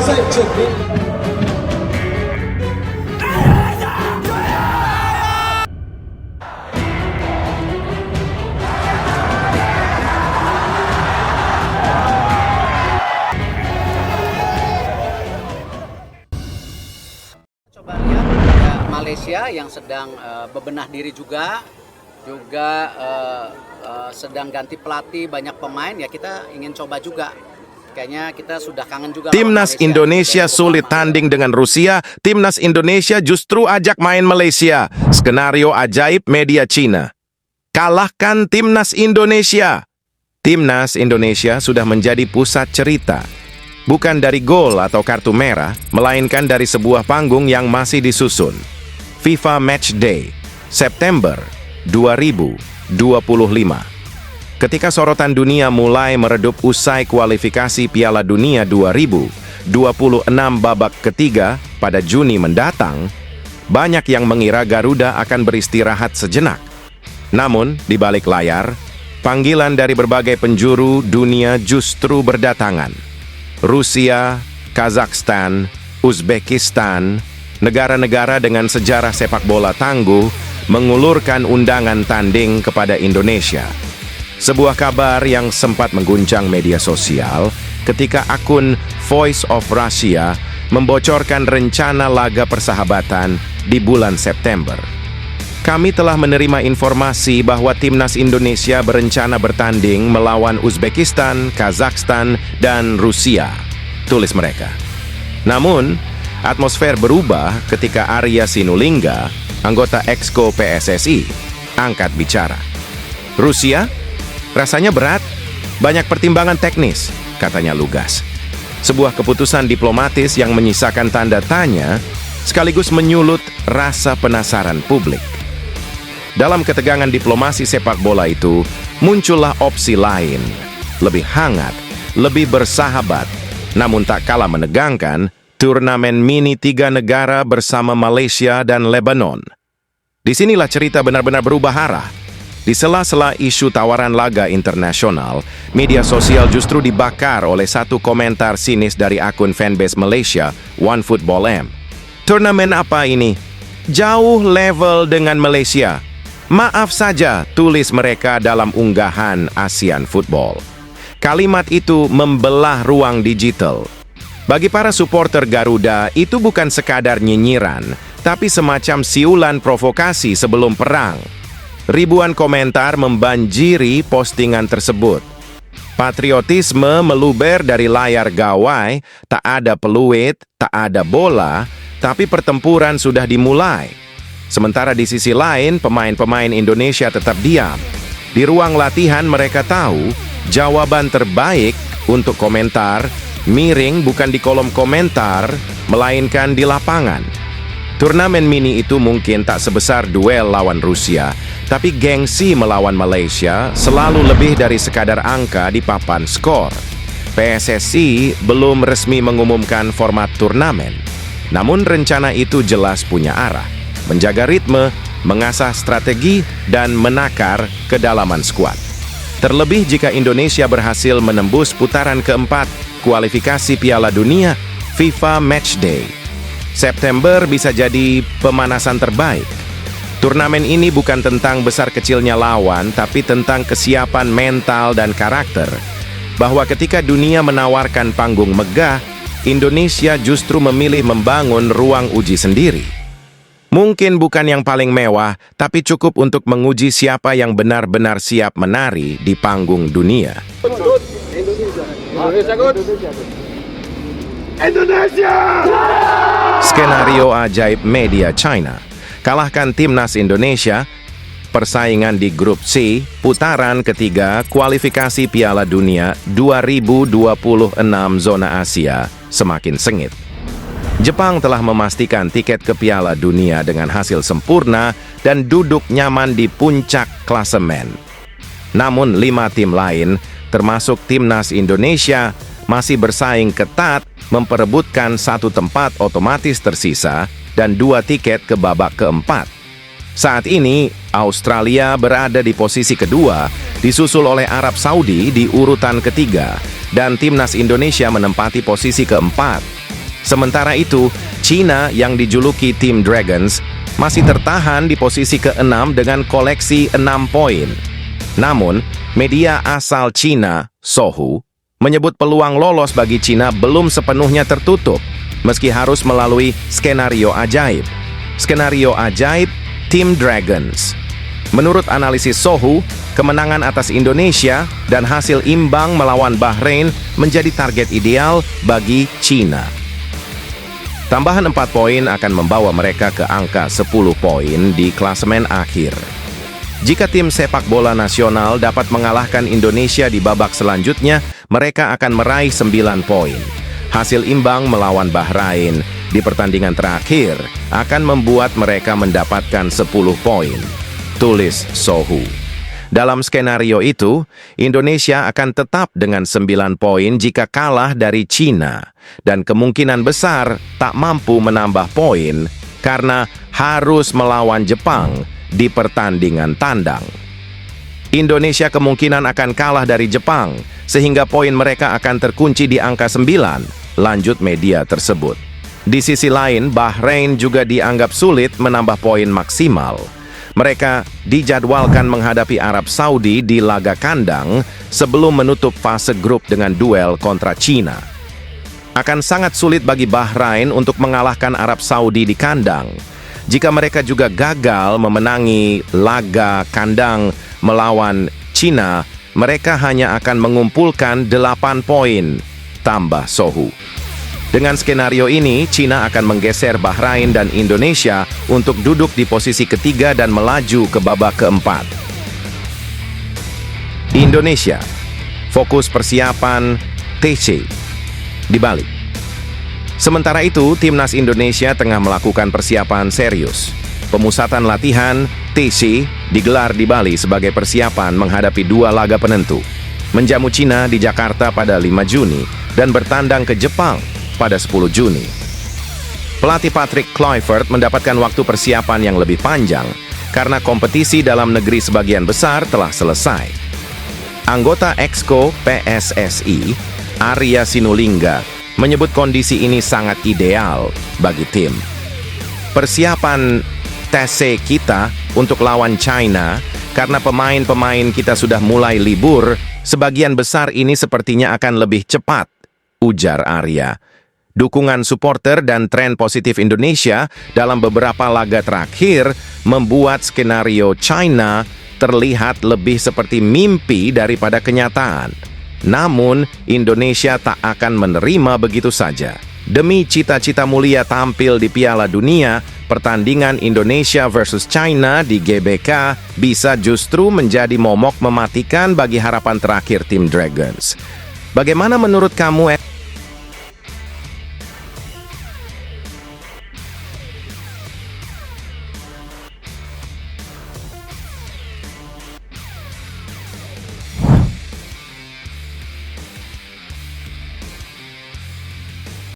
Coba lihat ada Malaysia yang sedang bebenah diri juga sedang ganti pelatih, banyak pemain, ya kita ingin coba juga. Kayaknya kita sudah kangen juga. Timnas Indonesia sulit tanding dengan Rusia, Timnas Indonesia justru ajak main Malaysia. Skenario ajaib media Cina. Kalahkan Timnas Indonesia. Timnas Indonesia sudah menjadi pusat cerita. Bukan dari gol atau kartu merah, melainkan dari sebuah panggung yang masih disusun. FIFA Match Day, September 2025. Ketika sorotan dunia mulai meredup usai kualifikasi Piala Dunia 2026 babak ketiga pada Juni mendatang, banyak yang mengira Garuda akan beristirahat sejenak. Namun, di balik layar, panggilan dari berbagai penjuru dunia justru berdatangan. Rusia, Kazakhstan, Uzbekistan, negara-negara dengan sejarah sepak bola tangguh mengulurkan undangan tanding kepada Indonesia. Sebuah kabar yang sempat mengguncang media sosial ketika akun Voice of Russia membocorkan rencana laga persahabatan di bulan September. Kami telah menerima informasi bahwa Timnas Indonesia berencana bertanding melawan Uzbekistan, Kazakhstan, dan Rusia, tulis mereka. Namun, atmosfer berubah ketika Arya Sinulinga, anggota Exco PSSI, angkat bicara. Rusia? Rasanya berat, banyak pertimbangan teknis, katanya lugas. Sebuah keputusan diplomatis yang menyisakan tanda tanya, sekaligus menyulut rasa penasaran publik. Dalam ketegangan diplomasi sepak bola itu, muncullah opsi lain, lebih hangat, lebih bersahabat, namun tak kalah menegangkan, turnamen mini 3 negara bersama Malaysia dan Lebanon. Disinilah cerita benar-benar berubah arah. Di sela-sela isu tawaran laga internasional, media sosial justru dibakar oleh satu komentar sinis dari akun fanbase Malaysia, OneFootballM. Turnamen apa ini? Jauh level dengan Malaysia. Maaf saja, tulis mereka dalam unggahan ASEAN Football. Kalimat itu membelah ruang digital. Bagi para supporter Garuda, itu bukan sekadar nyinyiran, tapi semacam siulan provokasi sebelum perang. Ribuan komentar membanjiri postingan tersebut. Patriotisme meluber dari layar gawai, tak ada peluit, tak ada bola, tapi pertempuran sudah dimulai. Sementara di sisi lain, pemain-pemain Indonesia tetap diam. Di ruang latihan mereka tahu, jawaban terbaik untuk komentar miring bukan di kolom komentar, melainkan di lapangan. Turnamen mini itu mungkin tak sebesar duel lawan Rusia, tapi gengsi melawan Malaysia selalu lebih dari sekadar angka di papan skor. PSSI belum resmi mengumumkan format turnamen, namun rencana itu jelas punya arah, menjaga ritme, mengasah strategi, dan menakar kedalaman skuad. Terlebih jika Indonesia berhasil menembus putaran keempat kualifikasi Piala Dunia FIFA Match Day. September bisa jadi pemanasan terbaik. Turnamen ini bukan tentang besar kecilnya lawan, tapi tentang kesiapan mental dan karakter. Bahwa ketika dunia menawarkan panggung megah, Indonesia justru memilih membangun ruang uji sendiri. Mungkin bukan yang paling mewah, tapi cukup untuk menguji siapa yang benar-benar siap menari di panggung dunia. Indonesia! Skenario ajaib media China. Kalahkan Timnas Indonesia, persaingan di grup C, putaran ketiga kualifikasi Piala Dunia 2026 zona Asia semakin sengit. Jepang telah memastikan tiket ke Piala Dunia dengan hasil sempurna dan duduk nyaman di puncak klasemen. Namun 5 tim lain, termasuk Timnas Indonesia, masih bersaing ketat memperebutkan 1 tempat otomatis tersisa dan 2 tiket ke babak keempat. Saat ini, Australia berada di posisi kedua, disusul oleh Arab Saudi di urutan ketiga, dan Timnas Indonesia menempati posisi keempat. Sementara itu, China yang dijuluki Team Dragons masih tertahan di posisi ke-6 dengan koleksi 6 poin. Namun, media asal China, Sohu, menyebut peluang lolos bagi China belum sepenuhnya tertutup, meski harus melalui skenario ajaib. Skenario ajaib Team Dragons. Menurut analisis Sohu, kemenangan atas Indonesia dan hasil imbang melawan Bahrain menjadi target ideal bagi China. Tambahan 4 poin akan membawa mereka ke angka 10 poin di klasemen akhir. Jika tim sepak bola nasional dapat mengalahkan Indonesia di babak selanjutnya, mereka akan meraih 9 poin. Hasil imbang melawan Bahrain di pertandingan terakhir akan membuat mereka mendapatkan 10 poin. Tulis Sohu. Dalam skenario itu, Indonesia akan tetap dengan 9 poin jika kalah dari China, dan kemungkinan besar tak mampu menambah poin karena harus melawan Jepang di pertandingan tandang. Indonesia kemungkinan akan kalah dari Jepang, sehingga poin mereka akan terkunci di angka 9, lanjut media tersebut. Di sisi lain, Bahrain juga dianggap sulit menambah poin maksimal. Mereka dijadwalkan menghadapi Arab Saudi di laga kandang sebelum menutup fase grup dengan duel kontra China. Akan sangat sulit bagi Bahrain untuk mengalahkan Arab Saudi di kandang. Jika mereka juga gagal memenangi laga kandang melawan China, mereka hanya akan mengumpulkan 8 poin, tambah Sohu. Dengan skenario ini, China akan menggeser Bahrain dan Indonesia untuk duduk di posisi ketiga dan melaju ke babak keempat. Indonesia, fokus persiapan TC di Bali. Sementara itu, Timnas Indonesia tengah melakukan persiapan serius. Pemusatan latihan TC digelar di Bali sebagai persiapan menghadapi 2 laga penentu. Menjamu China di Jakarta pada 5 Juni dan bertandang ke Jepang pada 10 Juni. Pelatih Patrick Kluivert mendapatkan waktu persiapan yang lebih panjang karena kompetisi dalam negeri sebagian besar telah selesai. Anggota Exco PSSI, Arya Sinulinga, menyebut kondisi ini sangat ideal bagi tim. Persiapan TC kita untuk lawan China, karena pemain-pemain kita sudah mulai libur, sebagian besar ini sepertinya akan lebih cepat, ujar Arya. Dukungan supporter dan tren positif Indonesia dalam beberapa laga terakhir membuat skenario China terlihat lebih seperti mimpi daripada kenyataan. Namun, Indonesia tak akan menerima begitu saja. Demi cita-cita mulia tampil di Piala Dunia, pertandingan Indonesia versus China di GBK bisa justru menjadi momok mematikan bagi harapan terakhir tim Dragons. Bagaimana menurut kamu,